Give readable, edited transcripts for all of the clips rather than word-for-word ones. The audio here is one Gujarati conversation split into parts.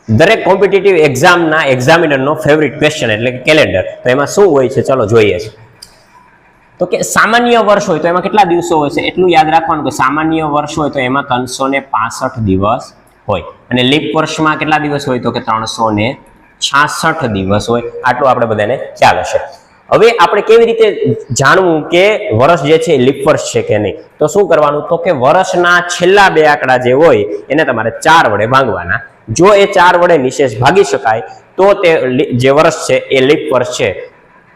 દરેક કોમ્પિટિટિવ એક્ઝામના એક્ઝામિનરનો ફેવરિટ ક્વેશ્ચન એટલે કે કેલેન્ડર. તો એમાં શું હોય છે ચલો જોઈએ છે. તો કે સામાન્ય વર્ષ હોય તો એમાં કેટલા દિવસો હોય છે એટલું યાદ રાખવાનું કે સામાન્ય વર્ષ હોય તો એમાં 365 દિવસ હોય અને લીપ વર્ષમાં કેટલા દિવસ હોય તો કે 366 દિવસ હોય. આટલું આપણે બધાને ખ્યાલ હશે. હવે આપણે કેવી રીતે જાણવું કે વર્ષ જે છે લીપ વર્ષ છે કે નહીં? તો શું કરવાનું તો કે વર્ષના છેલ્લા 2 આંકડા જે હોય એને તમારે 4 વડે ભાંગવાના. જો એ 4 વડે નિશેષ ભાગી શકાય તો તે જે વર્ષ છે એ લીપ વર્ષ છે,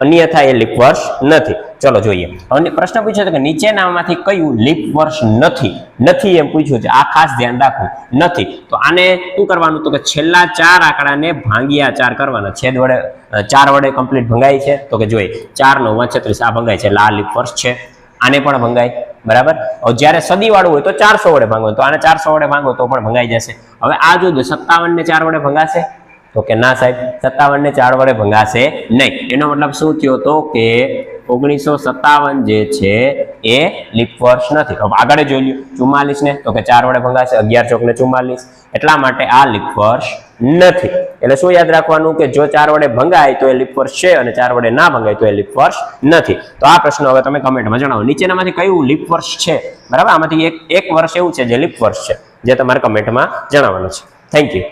અન્યથા એ લીપ વર્ષ નથી. ચલો જોઈએ. અને પ્રશ્ન પૂછ્યો છે કે નીચેનામાંથી કયું લીપ વર્ષ નથી એમ પૂછ્યું છે. આ ખાસ ધ્યાન રાખવું, નથી. તો આને શું કરવાનું તો કે છેલ્લા 4 આંકડાને ભાંગ્યા 4 કરવાના. છેદ વડે 4 વડે કમ્પ્લીટ ભંગાય છે તો કે જોઈએ 4 × 9 = 36 આ ભંગાય છે એટલે આ લીપ વર્ષ છે. આને પણ ભંગાય, બરાબર. જ્યારે સદી વાળું હોય તો 400 વડે ભાંગો, તો આને 400 વડે ભાંગો તો પણ ભંગાઈ જશે. હવે આ જો 57 ને 4 વડે ભંગાશે તો કે ના સાહેબ, 57 ને 4 વડે ભંગાશે નહીં. એનો મતલબ શું થયો તો કે 1957 જે છે એ લીપ વર્ષ નથી. હવે આગળ જોઈ લ્યો 44 ને તો કે 4 વડે ભંગાશે, 11 ચોક ને 44, એટલા માટે આ લીપ વર્ષ નથી. એટલે શું યાદ રાખવાનું કે જો 4 વડે ભંગાય તો એ લીપ વર્ષ છે અને 4 વડે ના ભંગાય તો એ લીપ વર્ષ નથી. તો આ પ્રશ્ન હવે તમે કમેન્ટમાં જણાવો નીચેનામાંથી કયું લીપ વર્ષ છે, બરાબર. આમાંથી એક વર્ષ એવું છે જે લીપ વર્ષ છે, જે તમારે કમેન્ટમાં જણાવવાનું છે. Thank you.